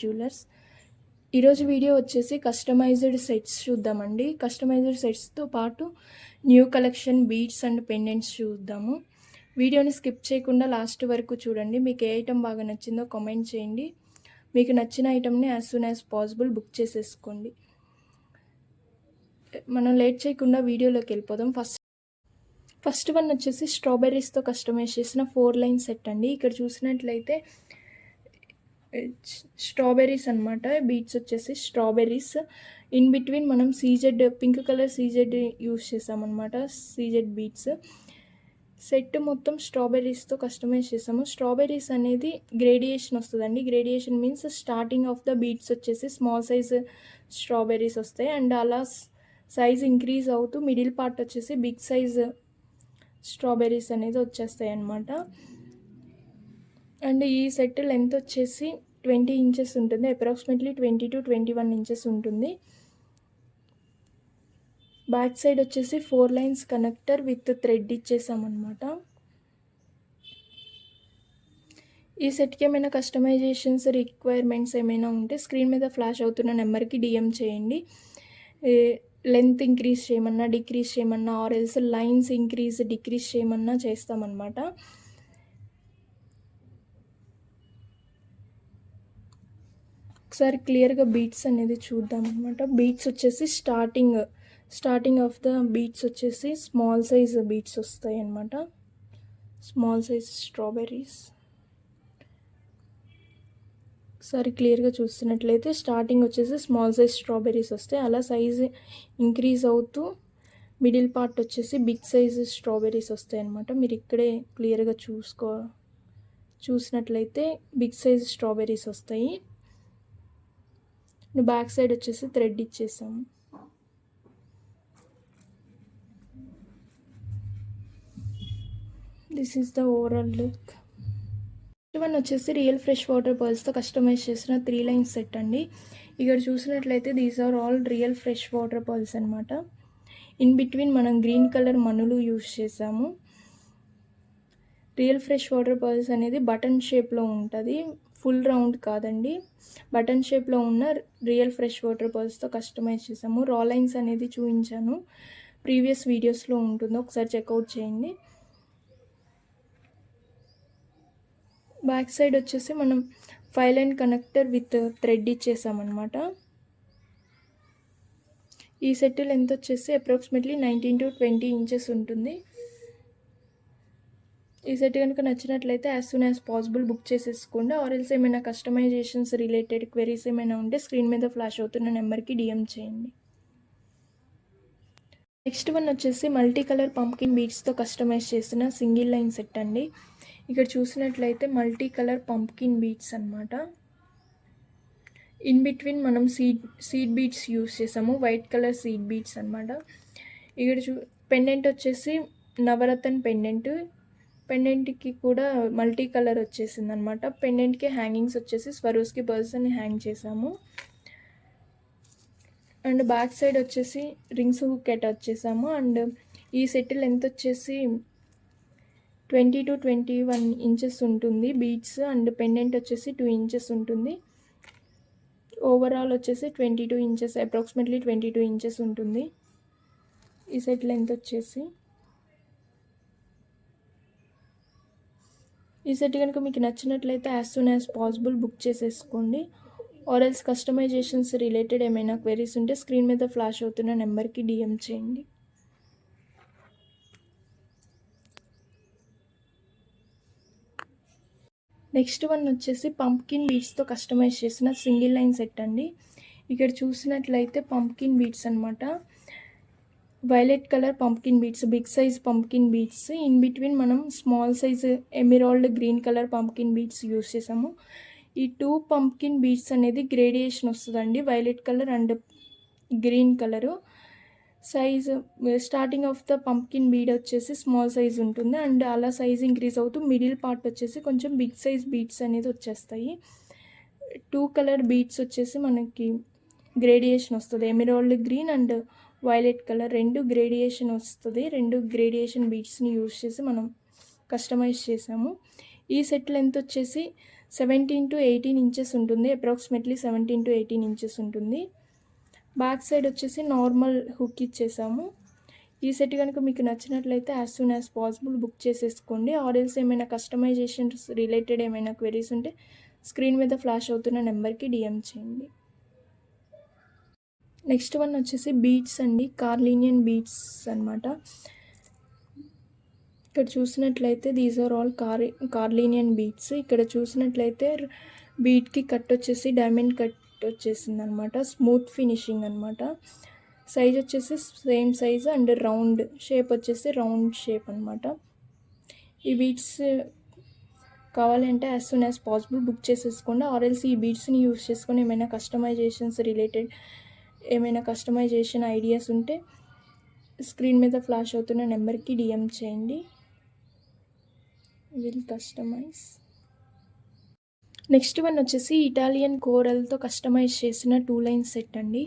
Jewellers. ఈరోజు video వచ్చేసి customized sets చూద్దామండి. కస్టమైజ్డ్ సెట్స్తో పాటు new collection beads and pendants చూద్దాము. వీడియోని స్కిప్ చేయకుండా లాస్ట్ వరకు చూడండి. మీకు ఏ ఐటమ్ బాగా నచ్చిందో కామెంట్ చేయండి. మీకు నచ్చిన ఐటమ్ని as soon as possible book చేసేసుకోండి. మనం లేట్ చేయకుండా వీడియోలోకి వెళ్ళిపోదాం. ఫస్ట్ వన్ వచ్చేసి స్ట్రాబెర్రీస్తో కస్టమైజ్ చేసిన 4 లైన్ సెట్ అండి. ఇక్కడ చూసినట్లయితే స్ట్రాబెర్రీస్ అనమాట. బీడ్స్ వచ్చేసి స్ట్రాబెర్రీస్. ఇన్ బిట్వీన్ మనం CZ pink colour CZ use చేసామన్నమాట. సీజెడ్ బీడ్స్ సెట్ మొత్తం స్ట్రాబెర్రీస్తో కస్టమైజ్ చేసాము. స్ట్రాబెర్రీస్ అనేది గ్రేడియేషన్ వస్తుందండి. Gradation means starting of the beads వచ్చేసి స్మాల్ సైజ్ స్ట్రాబెర్రీస్ వస్తాయి అండ్ అలా సైజ్ ఇంక్రీజ్ అవుతూ మిడిల్ పార్ట్ వచ్చేసి బిగ్ సైజ్ స్ట్రాబెర్రీస్ అనేది వచ్చేస్తాయి అన్నమాట. అండ్ ఈ సెట్ లెంత్ వచ్చేసి 20 ఇంచెస్ ఉంటుంది. అప్రాక్సిమేట్లీ 20 to 21 ఇంచెస్ ఉంటుంది. బ్యాక్ సైడ్ వచ్చేసి 4 లైన్స్ కనెక్టర్ విత్ థ్రెడ్ ఇచ్చేసామన్నమాట. ఈ సెట్కి ఏమైనా కస్టమైజేషన్స్ రిక్వైర్మెంట్స్ ఏమైనా ఉంటే స్క్రీన్ మీద ఫ్లాష్ అవుతున్న నెంబర్కి డిఎం చేయండి. లెంత్ ఇంక్రీజ్ చేయమన్నా డిక్రీజ్ చేయమన్నా or else lines increase decrease చేయమన్నా చేస్తామన్నమాట. ఒకసారి క్లియర్గా బీట్స్ అనేది చూద్దాం అనమాట. బీట్స్ వచ్చేసి స్టార్టింగ్ ఆఫ్ ద బీట్స్ వచ్చేసి స్మాల్ సైజ్ బీట్స్ వస్తాయి అన్నమాట. స్మాల్ సైజ్ స్ట్రాబెర్రీస్ ఒకసారి క్లియర్గా చూస్తున్నట్లయితే స్టార్టింగ్ వచ్చేసి స్మాల్ సైజ్ స్ట్రాబెర్రీస్ వస్తాయి. అలా సైజ్ ఇంక్రీజ్ అవుతూ మిడిల్ పార్ట్ వచ్చేసి బిగ్ సైజ్ స్ట్రాబెర్రీస్ వస్తాయి అన్నమాట. మీరు ఇక్కడే క్లియర్గా చూసినట్లయితే బిగ్ సైజ్ స్ట్రాబెర్రీస్ వస్తాయి. బ్యాక్ సైడ్ వచ్చేసి థ్రెడ్ ఇచ్చేసాము. This is the overall look. One వచ్చేసి రియల్ ఫ్రెష్ వాటర్ పర్ల్స్తో కస్టమైజ్ చేసిన 3 లైన్ సెట్ అండి. ఇక్కడ చూసినట్లయితే these are all real fresh water pearls అనమాట. ఇన్ బిట్వీన్ మనం గ్రీన్ కలర్ మనులు యూస్ చేసాము. రియల్ ఫ్రెష్ వాటర్ పర్ల్స్ అనేది బటన్ షేప్లో ఉంటుంది, ఫుల్ రౌండ్ కాదండి. బటన్ షేప్లో ఉన్న రియల్ ఫ్రెష్ వాటర్ పర్ల్స్తో కస్టమైజ్ చేసాము. రా లైన్స్ అనేది చూపించాను, ప్రీవియస్ వీడియోస్లో ఉంటుందో ఒకసారి చెక్అవుట్ చేయండి. బ్యాక్ సైడ్ వచ్చేసి మనం 5 లైన్ కనెక్టర్ విత్ థ్రెడ్ ఇచ్చేసామన్నమాట. ఈ సెట్ లెంత్ వచ్చేసి అప్రాక్సిమేట్లీ 19 to 20 ఇంచెస్ ఉంటుంది. ఈ సెట్ కనుక నచ్చినట్లయితే as soon as possible book చేసేసుకోండి. ఆర్ ఎల్స్ ఏమైనా కస్టమైజేషన్స్ రిలేటెడ్ క్వెరీస్ ఏమైనా ఉంటే స్క్రీన్ మీద ఫ్లాష్ అవుతున్న నెంబర్కి డిఎం చేయండి. నెక్స్ట్ వన్ వచ్చేసి మల్టీ కలర్ పంప్కిన్ బీడ్స్తో కస్టమైజ్ చేసిన సింగిల్ లైన్ సెట్ అండి. ఇక్కడ చూసినట్లయితే మల్టీ కలర్ పంప్కిన్ బీడ్స్ అనమాట. ఇన్ బిట్వీన్ మనం సీడ్ బీడ్స్ యూస్ చేసాము, వైట్ కలర్ సీడ్ బీడ్స్ అనమాట. ఇక్కడ పెండెంట్ వచ్చేసి నవరత్న పెండెంట్కి కూడా మల్టీ కలర్ వచ్చేసింది అనమాట. పెండెంట్కి హ్యాంగింగ్స్ వచ్చేసి స్వరోస్కి పర్సన్ హ్యాంగ్ చేసాము. అండ్ బ్యాక్ సైడ్ వచ్చేసి రింగ్స్ హుక్ అటాచ్ చేసాము. అండ్ ఈ సెట్ లెంత్ వచ్చేసి 20 to 21 ఇంచెస్ ఉంటుంది బీడ్స్. అండ్ పెండెంట్ వచ్చేసి 2 ఇంచెస్ ఉంటుంది. ఓవరాల్ వచ్చేసి 22 ఇంచెస్, అప్రాక్సిమేట్లీ 22 ఇంచెస్ ఉంటుంది ఈ సెట్ లెంత్ వచ్చేసి. ఈ సెట్ కనుక మీకు నచ్చినట్లయితే as soon as possible book చేసేసుకోండి. ఆర్ ఎల్స్ కస్టమైజేషన్స్ రిలేటెడ్ ఏమైనా క్వెరీస్ ఉంటే స్క్రీన్ మీద ఫ్లాష్ అవుతున్న నెంబర్కి డిఎం చేయండి. నెక్స్ట్ వన్ వచ్చేసి పంప్కిన్ బీడ్స్తో కస్టమైజ్ చేసిన సింగిల్ లైన్ సెట్ అండి. ఇక్కడ చూసినట్లయితే పంప్కిన్ బీడ్స్ అనమాట. Violet colour pumpkin beads, big size pumpkin beads. In between మనం small size emerald green colour pumpkin beads use చేసాము. ఈ 2 పంప్కిన్ బీడ్స్ అనేది గ్రేడియేషన్ వస్తుందండి, violet colour and green colour. Size starting of the pumpkin bead వచ్చేసి small size ఉంటుంది and అలా size increase అవుతూ middle part వచ్చేసి కొంచెం బిగ్ సైజ్ బీడ్స్ అనేది వచ్చేస్తాయి. 2 కలర్ బీడ్స్ వచ్చేసి మనకి గ్రేడియేషన్ వస్తుంది, emerald green and violet colour 2 gradation వస్తుంది. 2 గ్రేడియేషన్ బీడ్స్ని యూస్ చేసి మనం కస్టమైజ్ చేసాము. ఈ సెట్ లెంత్ వచ్చేసి 17-18 ఇంచెస్ ఉంటుంది. అప్రాక్సిమేట్లీ 17-18 ఇంచెస్ ఉంటుంది. బ్యాక్ సైడ్ వచ్చేసి నార్మల్ హుక్ ఇచ్చేసాము. ఈ సెట్ కనుక మీకు నచ్చినట్లయితే as soon as possible book చేసేసుకోండి. ఆర్ఎల్స్ ఏమైనా కస్టమైజేషన్స్ రిలేటెడ్ ఏమైనా క్వెరీస్ ఉంటే స్క్రీన్ మీద ఫ్లాష్ అవుతున్న నెంబర్కి డిఎం చేయండి. నెక్స్ట్ వన్ వచ్చేసి బీట్స్ అండి, కార్లీనియన్ బీట్స్ అనమాట. ఇక్కడ చూసినట్లయితే these are all carnelian beads. ఇక్కడ చూసినట్లయితే బీట్కి కట్ వచ్చేసి డైమండ్ కట్ వచ్చేసింది అనమాట. స్మూత్ ఫినిషింగ్ అనమాట. సైజ్ వచ్చేసి same size and round shape వచ్చేసి రౌండ్ షేప్ అనమాట. ఈ బీట్స్ కావాలి అంటే as soon as possible book చేసేసుకోండి. ఆర్ఎల్స్ ఈ బీట్స్ని యూస్ చేసుకొని ఏమైనా కస్టమైజేషన్స్ రిలేటెడ్ ఏమైనా కస్టమైజేషన్ ఐడియాస్ ఉంటే స్క్రీన్ మీద ఫ్లాష్ అవుతున్న నెంబర్కి డిఎం చేయండి. Will customise. నెక్స్ట్ వన్ వచ్చేసి ఇటాలియన్ కోరల్తో కస్టమైజ్ చేసిన 2 లైన్ సెట్ అండి.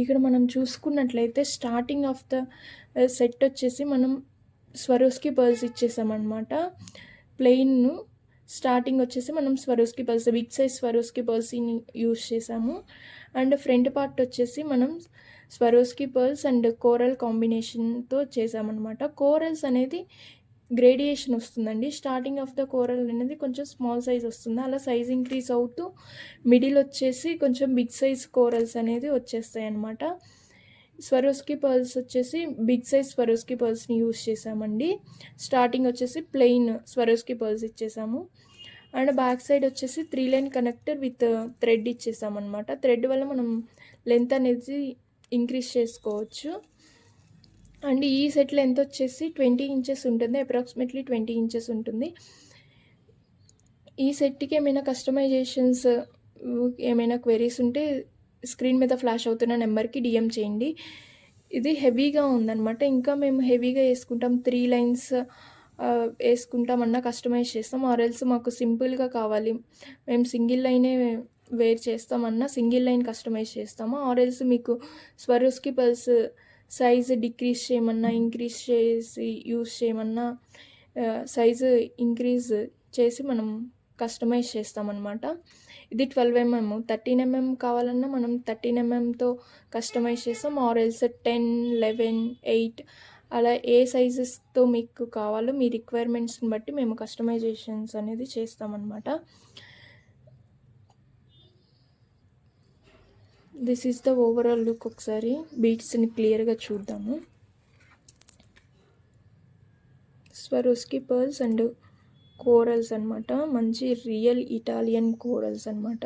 ఇక్కడ మనం చూసుకున్నట్లయితే స్టార్టింగ్ ఆఫ్ ద సెట్ వచ్చేసి మనం స్వరోస్కి పర్ల్స్ ఇచ్చేసామన్నమాట. ప్లెయిన్ను స్టార్టింగ్ వచ్చేసి మనం Swarovski pearls big size Swarovski పర్ల్స్ని యూజ్ చేసాము. అండ్ ఫ్రంట్ పార్ట్ వచ్చేసి మనం స్వరోస్కి పర్ల్స్ అండ్ కోరల్ కాంబినేషన్తో చేసామన్నమాట. కోరల్స్ అనేది గ్రేడియేషన్ వస్తుందండి. స్టార్టింగ్ ఆఫ్ ద కోరల్ అనేది కొంచెం స్మాల్ సైజ్ వస్తుంది. అలా సైజ్ ఇంక్రీజ్ అవుతూ మిడిల్ వచ్చేసి కొంచెం బిగ్ సైజ్ కోరల్స్ అనేది వచ్చేస్తాయి అన్నమాట. స్వరోస్కి పర్ల్స్ వచ్చేసి బిగ్ సైజ్ స్వరోస్కి పర్ల్స్ని యూజ్ చేసామండి. స్టార్టింగ్ వచ్చేసి ప్లెయిన్ స్వరోస్కి పర్ల్స్ ఇచ్చేసాము. అండ్ బ్యాక్ సైడ్ వచ్చేసి 3 లైన్ కనెక్టర్ విత్ థ్రెడ్ ఇచ్చేసామన్నమాట. థ్రెడ్ వల్ల మనం లెంత్ అనేది ఇంక్రీజ్ చేసుకోవచ్చు. అండ్ ఈ సెట్ లెంత్ వచ్చేసి 20 ఇంచెస్ ఉంటుంది. అప్రాక్సిమేట్లీ 20 ఇంచెస్ ఉంటుంది. ఈ సెట్కి ఏమైనా కస్టమైజేషన్స్ ఏమైనా క్వెరీస్ ఉంటే స్క్రీన్ మీద ఫ్లాష్ అవుతున్న నెంబర్కి డిఎం చేయండి. ఇది హెవీగా ఉందన్నమాట. ఇంకా మేము హెవీగా వేసుకుంటాం, 3 లైన్స్ వేసుకుంటామన్నా కస్టమైజ్ చేస్తాం. ఆర్ఎల్స్ మాకు సింపుల్గా కావాలి, మేము సింగిల్ లైనే వేర్ చేస్తామన్నా సింగిల్ లైన్ కస్టమైజ్ చేస్తాము. ఆర్ఎల్స్ మీకు స్వరోస్కి పర్ల్స్ సైజు డిక్రీజ్ చేయమన్నా ఇంక్రీజ్ చేసి యూస్ చేయమన్నా సైజు ఇంక్రీజ్ చేసి మనం కస్టమైజ్ చేస్తామన్నమాట. ఇది 12 mm. 13 mm కావాలన్నా మనం 13 mmతో కస్టమైజ్ చేస్తాం. ఆర్ఎల్స్ 10, 11, 8 అలా ఏ సైజెస్తో మీకు కావాలో మీ రిక్వైర్మెంట్స్ని బట్టి మేము కస్టమైజేషన్స్ అనేది చేస్తామన్నమాట. This is the overall look. ఒకసారి బీట్స్ని క్లియర్గా చూద్దాము. స్వరోస్కి పర్ల్స్ అండ్ కోరల్స్ అనమాట. మంచి రియల్ ఇటాలియన్ కోరల్స్ అనమాట.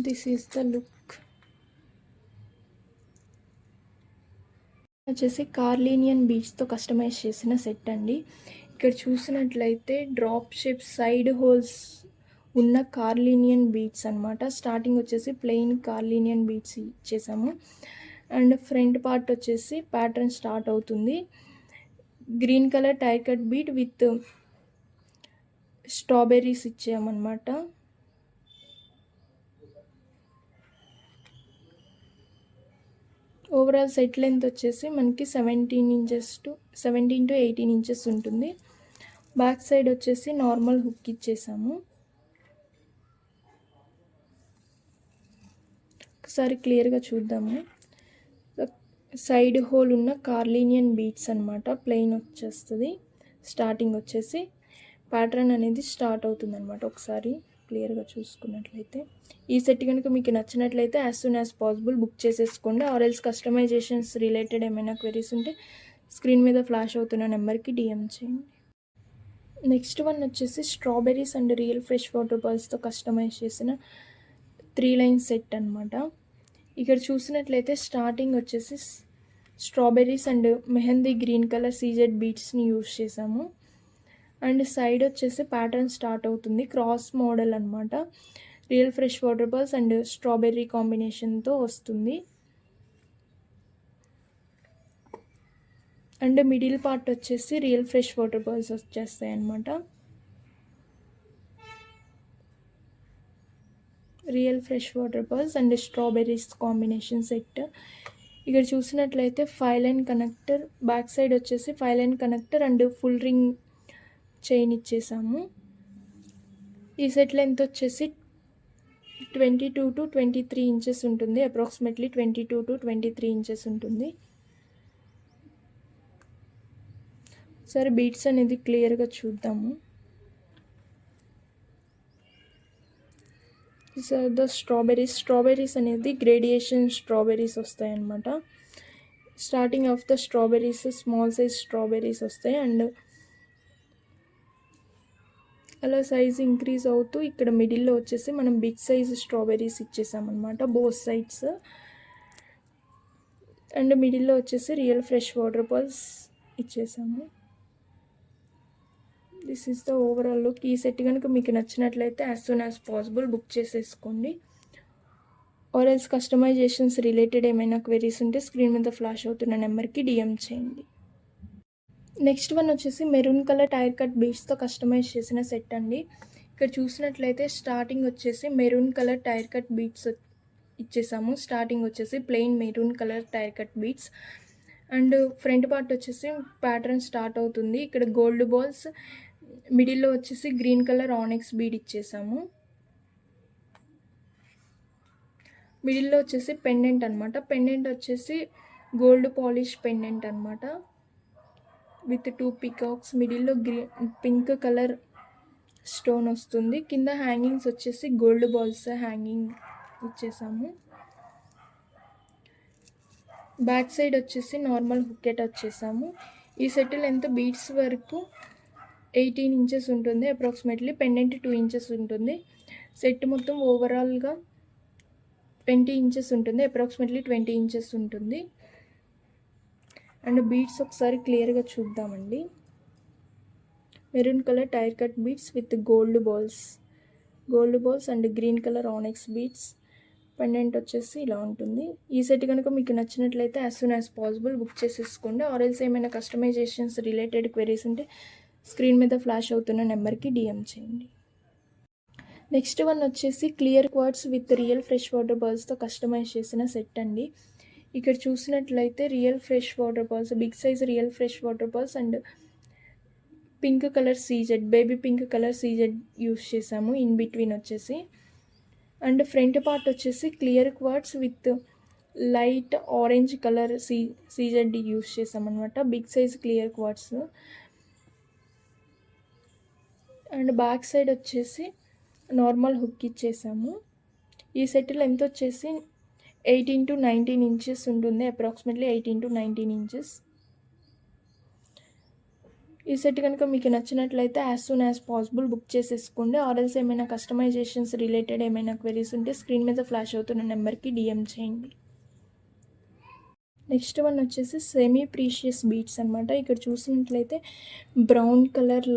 This is the look. వచ్చేసి కార్లీనియన్ బీట్స్తో కస్టమైజ్ చేసిన సెట్ అండి. ఇక్కడ చూసినట్లయితే డ్రాప్ షేప్ సైడ్ హోల్స్ ఉన్న కార్లీనియన్ బీట్స్ అనమాట. స్టార్టింగ్ వచ్చేసి ప్లెయిన్ కార్లీనియన్ బీట్స్ ఇచ్చేసాము. అండ్ ఫ్రంట్ పార్ట్ వచ్చేసి ప్యాటర్న్ స్టార్ట్ అవుతుంది. Green colour tie cut bead with strawberries ఇచ్చామన్నమాట. ఓవరాల్ సెట్ లెంత్ వచ్చేసి మనకి 17 to 18 ఇంచెస్ ఉంటుంది. బ్యాక్ సైడ్ వచ్చేసి నార్మల్ హుక్ ఇచ్చేసాము. ఒకసారి క్లియర్గా చూద్దాము. సైడ్ హోల్ ఉన్న కార్లీనియన్ బీట్స్ అనమాట. ప్లెయిన్ వచ్చేస్తుంది. స్టార్టింగ్ వచ్చేసి ప్యాటర్న్ అనేది స్టార్ట్ అవుతుంది అనమాట. ఒకసారి క్లియర్గా చూసుకున్నట్లయితే ఈ సెట్ కనుక మీకు నచ్చినట్లయితే as soon as possible book చేసేసుకోండి. ఆర్ఎల్స్ కస్టమైజేషన్స్ రిలేటెడ్ ఏమైనా క్వెరీస్ ఉంటే స్క్రీన్ మీద ఫ్లాష్ అవుతున్న నెంబర్కి డిఎం చేయండి. నెక్స్ట్ వన్ వచ్చేసి strawberries and real fresh water పర్ల్స్తో కస్టమైజ్ చేసిన 3 లైన్ సెట్ అనమాట. ఇక్కడ చూసినట్లయితే స్టార్టింగ్ వచ్చేసి strawberries and mehndi green colour CZ బీట్స్ని యూజ్ చేసాము. అండ్ సైడ్ వచ్చేసి ప్యాటర్న్ స్టార్ట్ అవుతుంది. క్రాస్ మోడల్ అనమాట. Real fresh water pearls and strawberry కాంబినేషన్తో వస్తుంది. అండ్ మిడిల్ పార్ట్ వచ్చేసి రియల్ ఫ్రెష్ వాటర్ పర్ల్స్ వచ్చేస్తాయి అన్నమాట. Real fresh water pearls and strawberries combination set. ఇక్కడ చూసినట్లయితే 5 లైన్ కనెక్టర్, బ్యాక్ సైడ్ వచ్చేసి 5 line connector and full ring chain ఇచ్చేసాము. ఈ సెట్ లెంత్ వచ్చేసి 22 to 23 ఇంచెస్ ఉంటుంది. అప్రాక్సిమేట్లీ 22 to 23 ఇంచెస్ ఉంటుంది. సరే బీట్స్ అనేది క్లియర్గా చూద్దాము. ద స్ట్రాబెర్రీస్ అనేది గ్రేడియేషన్ స్ట్రాబెర్రీస్ వస్తాయన్నమాట. Starting of the strawberries small size strawberries వస్తాయి అండ్ అలా సైజ్ ఇంక్రీజ్ అవుతూ ఇక్కడ మిడిల్లో వచ్చేసి మనం బిగ్ సైజ్ స్ట్రాబెర్రీస్ ఇచ్చేసామన్నమాట బోత్ సైడ్స్. అండ్ మిడిల్లో వచ్చేసి రియల్ ఫ్రెష్ వాటర్ పర్ల్స్ ఇచ్చేసాము. This is the overall look. ఈ సెట్ కనుక మీకు నచ్చినట్లయితే as soon as possible book చేసేసుకోండి. ఆర్ ఎల్స్ కస్టమైజేషన్స్ రిలేటెడ్ ఏమైనా క్వెరీస్ ఉంటే స్క్రీన్ మీద ఫ్లాష్ అవుతున్న నెంబర్కి డిఎం చేయండి. నెక్స్ట్ వన్ వచ్చేసి మెరూన్ కలర్ టైర్ కట్ బీడ్స్తో కస్టమైజ్ చేసిన సెట్ అండి. ఇక్కడ చూసినట్లయితే స్టార్టింగ్ వచ్చేసి maroon colour tyre cut beads ఇచ్చేసాము. Starting వచ్చేసి plain maroon colour tyre cut beads and front part వచ్చేసి ప్యాటర్న్ స్టార్ట్ అవుతుంది. ఇక్కడ గోల్డ్ బాల్స్, మిడిల్లో వచ్చేసి గ్రీన్ కలర్ ఆనెక్స్ బీడ్ ఇచ్చేసాము. మిడిల్లో వచ్చేసి పెండెంట్ అనమాట. పెండెంట్ వచ్చేసి గోల్డ్ పాలిష్ పెండెంట్ అనమాట విత్ 2 పీకాక్స్. మిడిల్లో పింక్ కలర్ స్టోన్ వస్తుంది. కింద హ్యాంగింగ్స్ వచ్చేసి గోల్డ్ బాల్స్ హ్యాంగింగ్ ఇచ్చేసాము. బ్యాక్ సైడ్ వచ్చేసి నార్మల్ హుక్కెట్ వచ్చేసాము. ఈ సెట్ లెంత్ బీడ్స్ వరకు 18 ఇంచెస్ ఉంటుంది. అప్రాక్సిమేట్లీ పెండెంట్ 2 ఇంచెస్ ఉంటుంది. సెట్ మొత్తం ఓవరాల్గా 20 ఇంచెస్ ఉంటుంది. అప్రాక్సిమేట్లీ 20 ఇంచెస్ ఉంటుంది. అండ్ బీడ్స్ ఒకసారి క్లియర్గా చూద్దామండి. Maroon colour tyre cut beads with gold balls and green colour onyx beads. Pendant వచ్చేసి ఇలా ఉంటుంది. ఈ సెట్ కనుక మీకు నచ్చినట్లయితే as soon as possible book చేసేసుకోండి. ఆర్ ఎల్స్ ఏమైనా కస్టమైజేషన్స్ రిలేటెడ్ క్వెరీస్ ఉంటే స్క్రీన్ మీద ఫ్లాష్ అవుతున్న నెంబర్కి డిఎం చేయండి. నెక్స్ట్ వన్ వచ్చేసి clear quartz with real fresh water పర్ల్స్తో కస్టమైజ్ చేసిన సెట్ అండి. ఇక్కడ చూసినట్లయితే real fresh water pearls, big size real fresh water pearls and pink colour CZ, baby pink colour CZ use చేసాము ఇన్ బిట్వీన్ వచ్చేసి. And front part వచ్చేసి clear quartz with light orange colour CZ use చేసామన్నమాట. Big size clear quartz. And back side వచ్చేసి normal hook ఇచ్చేసాము. ఈ set length వచ్చేసి 18 to 19 inches ఉంటుంది. Approximately 18 to 19 inches. ఈ సెట్ కనుక మీకు నచ్చినట్లయితే as soon as possible book చేసేసుకోండి. ఆర్ఎల్స్ ఏమైనా కస్టమైజేషన్స్ రిలేటెడ్ ఏమైనా క్వెరీస్ ఉంటే స్క్రీన్ మీద ఫ్లాష్ అవుతున్న నెంబర్కి డిఎం చేయండి. నెక్స్ట్ వన్ వచ్చేసి సెమీ ప్రీషియస్ బీడ్స్ అనమాట. ఇక్కడ చూసినట్లయితే brown colour,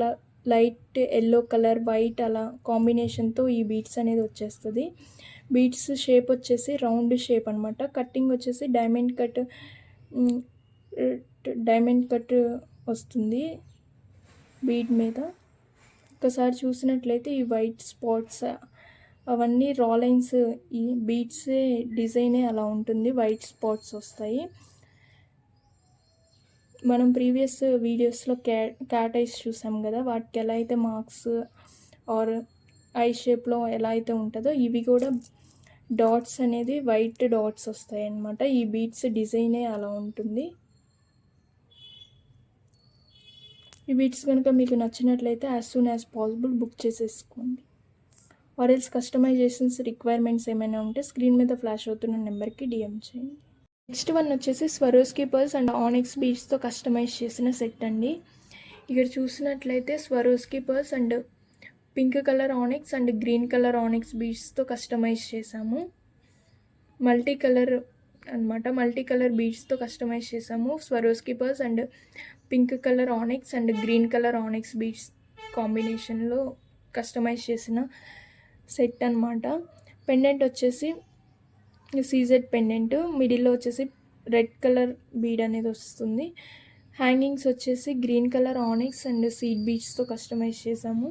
light yellow colour, white అలా కాంబినేషన్తో ఈ బీడ్స్ అనేది వచ్చేస్తుంది. బీడ్స్ షేప్ వచ్చేసి రౌండ్ షేప్ అనమాట. కట్టింగ్ వచ్చేసి డైమండ్ కట్ వస్తుంది బీడ్ మీద. ఒకసారి చూసినట్లయితే ఈ వైట్ స్పాట్స్ అవన్నీ రా లైన్స్, ఈ బీడ్సే డిజైనే అలా ఉంటుంది, వైట్ స్పాట్స్ వస్తాయి. మనం ప్రీవియస్ వీడియోస్లో క్యాట్ ఐస్ చూసాం కదా, వాటికి ఎలా అయితే మార్క్స్ ఆర్ ఐ షేప్లో ఎలా అయితే ఉంటుందో ఇవి కూడా డాట్స్ అనేది వైట్ డాట్స్ వస్తాయి అన్నమాట. ఈ బీడ్స్ డిజైనే అలా ఉంటుంది. ఈ బీడ్స్ కనుక మీకు నచ్చినట్లయితే as soon as possible book చేసేసుకోండి. ఆర్ ఎల్స్ కస్టమైజేషన్స్ రిక్వైర్మెంట్స్ ఏమైనా ఉంటే స్క్రీన్ మీద ఫ్లాష్ అవుతున్న నెంబర్కి డిఎం చేయండి. నెక్స్ట్ వన్ వచ్చేసి స్వరోస్కీ పర్ల్స్ అండ్ ఆనెక్స్ బీడ్స్తో కస్టమైజ్ చేసిన సెట్ అండి. ఇక్కడ చూసినట్లయితే Swarovski pearls and pink colour onyx and green colour onyx బీడ్స్తో కస్టమైజ్ చేసాము. మల్టీ కలర్ బీడ్స్తో కస్టమైజ్ చేసాము. Swarovski pearls and pink colour onyx and green colour onyx beads కాంబినేషన్లో కస్టమైజ్ చేసిన సెట్ అనమాట. పెండెంట్ వచ్చేసి సీజెడ్ పెండెంట్, మిడిల్లో వచ్చేసి రెడ్ కలర్ బీడ్ అనేది వస్తుంది. హ్యాంగింగ్స్ వచ్చేసి green colour onyx and seed బీడ్స్తో కస్టమైజ్ చేసాము.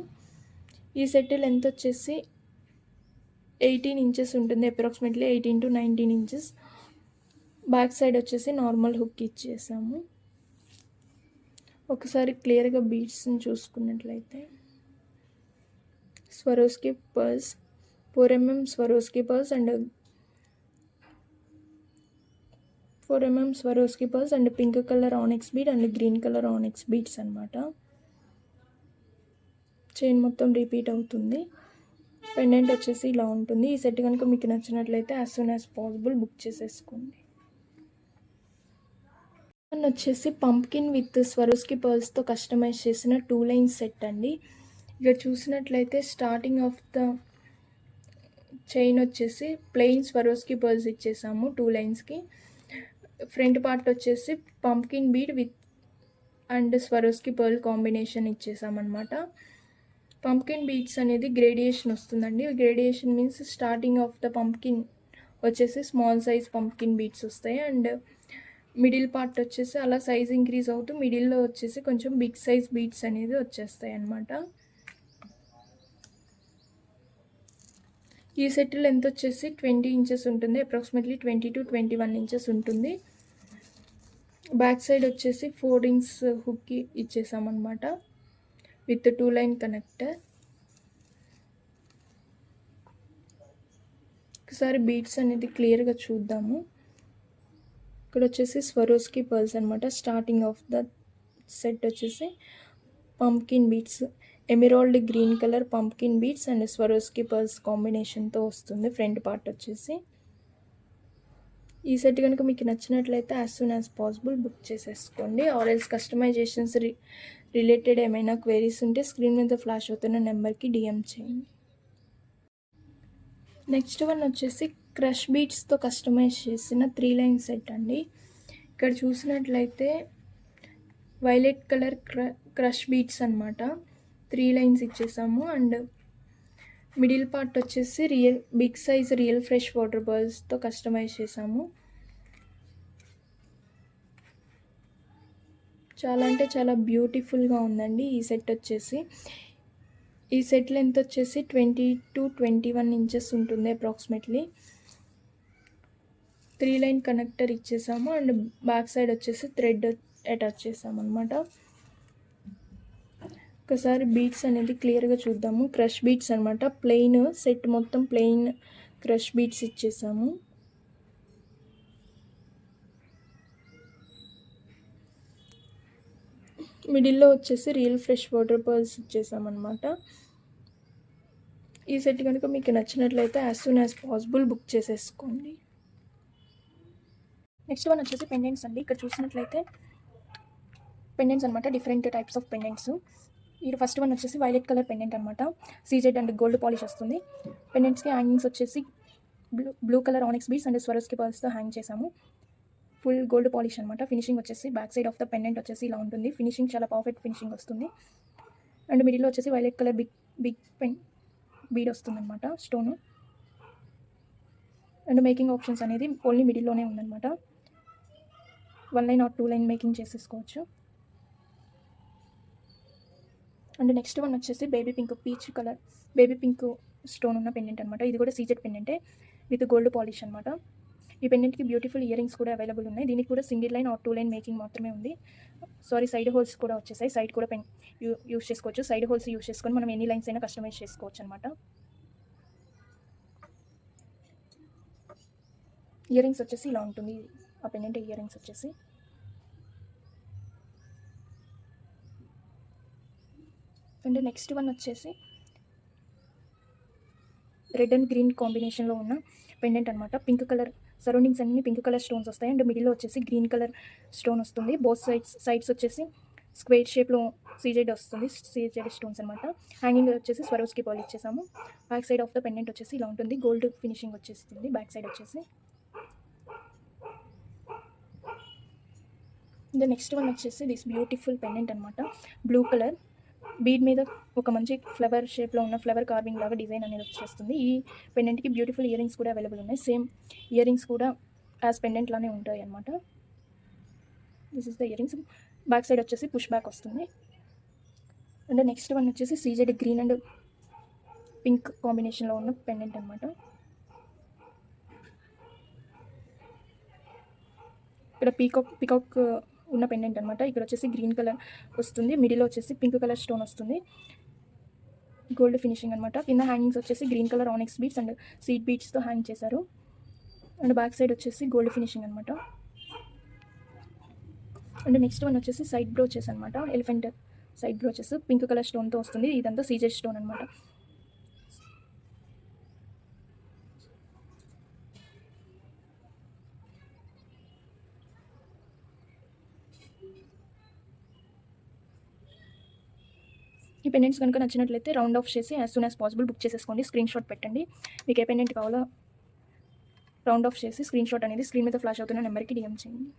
ఈ సెట్ లెంత్ వచ్చేసి 18 ఇంచెస్ ఉంటుంది, approximately 18 to 19 inches. Back side వచ్చేసి నార్మల్ హుక్ ఇచ్చేసాము. ఒకసారి క్లియర్గా బీడ్స్ని చూసుకున్నట్లయితే Swarovski pearls 4mm Swarovski pearls and 4mm Swarovski pearls and pink colour onyx bead and green colour onyx beads అనమాట. చైన్ మొత్తం రిపీట్ అవుతుంది. పెండెంట్ వచ్చేసి ఇలా ఉంటుంది. ఈ సెట్ కనుక మీకు నచ్చినట్లయితే as soon as possible book చేసేసుకోండి. వచ్చేసి పంప్కిన్ విత్ స్వరోస్కి పర్ల్స్తో కస్టమైజ్ చేసిన 2 లైన్స్ సెట్ అండి. ఇక్కడ చూసినట్లయితే స్టార్టింగ్ ఆఫ్ ద చైన్ వచ్చేసి ప్లెయిన్ స్వరోస్కి పర్ల్స్ ఇచ్చేసాము 2 లైన్స్కి. ఫ్రంట్ పార్ట్ వచ్చేసి pumpkin bead with and Swarovski pearl combination ఇచ్చేసామన్నమాట. పంప్కిన్ బీడ్స్ అనేది గ్రేడియేషన్ వస్తుందండి. Gradation means starting of the pumpkin వచ్చేసి స్మాల్ సైజ్ పంప్కిన్ బీడ్స్ వస్తాయి అండ్ మిడిల్ పార్ట్ వచ్చేసి అలా సైజ్ ఇంక్రీజ్ అవుతూ మిడిల్లో వచ్చేసి కొంచెం బిగ్ సైజ్ బీడ్స్ అనేది వచ్చేస్తాయి అన్నమాట. ఈ సెట్ లెంత్ వచ్చేసి 20 ఇంచెస్ ఉంటుంది, అప్రాక్సిమేట్లీ 20 to 21 ఇంచెస్ ఉంటుంది. బ్యాక్ సైడ్ వచ్చేసి 4 rings హుక్ ఇచ్చేసామన్నమాట విత్ 2 line కనెక్టర్. ఒకసారి బీడ్స్ అనేది క్లియర్గా చూద్దాము. ఇక్కడ వచ్చేసి స్వరోస్కి పర్ల్స్ అనమాట. స్టార్టింగ్ ఆఫ్ ద సెట్ వచ్చేసి pumpkin beads, emerald green colour pumpkin beads and Swarovski pearls కాంబినేషన్తో వస్తుంది. ఫ్రంట్ పార్ట్ వచ్చేసి ఈ సెట్ కనుక మీకు నచ్చినట్లయితే as soon as possible book చేసేసుకోండి. ఆర్ ఎల్స్ కస్టమైజేషన్స్ రిలేటెడ్ ఏమైనా క్వైరీస్ ఉంటే స్క్రీన్ మీద ఫ్లాష్ అవుతున్న నెంబర్కి డిఎం చేయండి. నెక్స్ట్ వన్ వచ్చేసి క్రష్ బీడ్స్తో కస్టమైజ్ చేసిన 3 లైన్ సెట్ అండి. ఇక్కడ చూసినట్లయితే వైలెట్ కలర్ క్రష్ బీడ్స్ అనమాట. 3 లైన్స్ ఇచ్చేసాము అండ్ మిడిల్ పార్ట్ వచ్చేసి big size real fresh water బాల్స్తో కస్టమైజ్ చేసాము. చాలా అంటే చాలా బ్యూటిఫుల్గా ఉందండి ఈ సెట్ వచ్చేసి. ఈ సెట్ లెంత్ వచ్చేసి 20 to 21 ఇంచెస్ ఉంటుంది అప్రాక్సిమేట్లీ. 3 లైన్ కనెక్టర్ ఇచ్చేసాము అండ్ బ్యాక్ సైడ్ వచ్చేసి థ్రెడ్ అటాచ్ చేసాము అనమాట. ఒకసారి బీడ్స్ అనేది క్లియర్గా చూద్దాము. క్రష్ బీడ్స్ అనమాట. ప్లెయిన్ సెట్ మొత్తం ప్లెయిన్ క్రష్ బీడ్స్ ఇచ్చేసాము. మిడిల్లో వచ్చేసి రియల్ ఫ్రెష్ వాటర్ పర్ల్స్ ఇచ్చేసామన్నమాట. ఈ సెట్ కనుక మీకు నచ్చినట్లయితే as soon as possible book చేసేసుకోండి. నెక్స్ట్ వన్ వచ్చేసి పెండెంట్స్ అండి. ఇక్కడ చూసినట్లయితే పెండెంట్స్ అనమాట, డిఫరెంట్ టైప్స్ ఆఫ్ పెండెంట్స్. ఈ ఫస్ట్ వన్ వచ్చేసి వైలెట్ కలర్ పెండెంట్ అనమాట. సీజెడ్ అండ్ గోల్డ్ పాలిష్ వస్తుంది. పెండెంట్స్కి హ్యాంగింగ్స్ వచ్చేసి blue colour onyx beads and Swarovski పర్ల్స్తో హ్యాంగ్ చేసాము. ఫుల్ గోల్డ్ పాలిష్ అనమాట. ఫినిషింగ్ వచ్చేసి back side of the pendant వచ్చేసి ఇలా ఉంటుంది. ఫినిషింగ్ చాలా పర్ఫెక్ట్ ఫినిషింగ్ వస్తుంది. అండ్ మిడిల్లో వచ్చేసి వైలెట్ కలర్ బిగ్ బీడ్ వస్తుంది అనమాట, స్టోను. అండ్ మేకింగ్ ఆప్షన్స్ అనేది ఓన్లీ మిడిల్లోనే ఉందన్నమాట. 1 లైన్ ఆర్ 2 లైన్ మేకింగ్ చేసేసుకోవచ్చు. అండ్ నెక్స్ట్ వన్ వచ్చేసి baby pink peach colour baby pink stone ఉన్న పెండెంట్ అనమాట. ఇది కూడా సీజెడ్ పెండెంటే విత్ గోల్డ్ పాలిష్ అనమాట. ఈ పెండెంట్కి బ్యూటిఫుల్ ఇయర్ రింగ్స్ కూడా అవైలబుల్ ఉన్నాయి. దీనికి కూడా single line or 2 line making మాత్రమే ఉంది. సైడ్ హోల్స్ కూడా వచ్చేసాయి. సైడ్ కూడా యూస్ చేసుకోవచ్చు. సైడ్ హోల్స్ యూస్ చేసుకొని మనం ఎన్ని లైన్స్ అయినా కస్టమైజ్ చేసుకోవచ్చు అనమాట. ఇయర్ రింగ్స్ వచ్చేసి ఇలా ఉంటుంది ఆ పెండెంట్ ఇయర్ రింగ్స్ వచ్చేసి. అండ్ నెక్స్ట్ వన్ వచ్చేసి రెడ్ అండ్ గ్రీన్ కాంబినేషన్లో ఉన్న పెండెంట్ అనమాట. పింక్ కలర్ సరౌండింగ్స్ అన్ని పింక్ కలర్ స్టోన్స్ వస్తాయి అండ్ మిడిల్లో వచ్చేసి గ్రీన్ కలర్ స్టోన్ వస్తుంది. బోత్ సైడ్స్ వచ్చేసి స్క్వేర్ షేప్లో సీజెడ్ వస్తుంది. సీజెడ్ స్టోన్స్ అనమాట. హ్యాంగింగ్ వచ్చేసి స్వరోస్కి పర్ల్ ఇచ్చేసాము. Back side of the pendant వచ్చేసి ఇలా ఉంటుంది. గోల్డ్ ఫినిషింగ్ వచ్చేస్తుంది బ్యాక్ సైడ్ వచ్చేసి. ద నెక్స్ట్ వన్ వచ్చేసి దిస్ బ్యూటిఫుల్ పెండెంట్ అనమాట. బ్లూ కలర్ బీడ్ మీద ఒక మంచి ఫ్లవర్ షేప్లో ఉన్న ఫ్లవర్ కార్వింగ్ లాగా డిజైన్ అనేది వచ్చేస్తుంది. ఈ పెండెంట్కి బ్యూటిఫుల్ ఇయర్ రింగ్స్ కూడా అవైలబుల్ ఉన్నాయి. సేమ్ ఇయర్ రింగ్స్ కూడా యాజ్ పెండెంట్ లానే ఉంటాయి అనమాట. This is the ear rings. Back side వచ్చేసి పుష్ బ్యాక్ వస్తుంది. అండ్ నెక్స్ట్ వన్ వచ్చేసి సీజెడ్ గ్రీన్ అండ్ పింక్ కాంబినేషన్లో ఉన్న పెండెంట్ అనమాట. ఇక్కడ పీకాక్ ఉన్న పెండెంట్ అనమాట. ఇక్కడ వచ్చేసి గ్రీన్ కలర్ వస్తుంది, మిడిల్లో వచ్చేసి పింక్ కలర్ స్టోన్ వస్తుంది, గోల్డ్ ఫినిషింగ్ అనమాట. కింద హ్యాంగింగ్స్ వచ్చేసి green colour onyx beads and seed బీడ్స్తో హ్యాంగ్ చేశారు. అండ్ బ్యాక్ సైడ్ వచ్చేసి గోల్డ్ ఫినిషింగ్ అనమాట. అండ్ నెక్స్ట్ వన్ వచ్చేసి సైడ్ బ్రోచెస్ అనమాట. Elephant side brooches pink colour స్టోన్తో వస్తుంది. ఇదంతా సీజెడ్ స్టోన్ అనమాట. ఈ పెండెంట్స్ కనుక నచ్చినట్లయితే రౌండ్ ఆఫ్ చేసి as soon as possible book చేసేసుకోండి. స్క్రీన్ షాట్ పెట్టండి. మీకు ఏ పెండెంట్ కావాలో రౌండ్ ఆఫ్ చేసి స్క్రీన్ షాట్ అనేది స్క్రీన్ మీద ఫ్లాష్ అవుతున్న నెంబర్కి డిఎం చేయండి.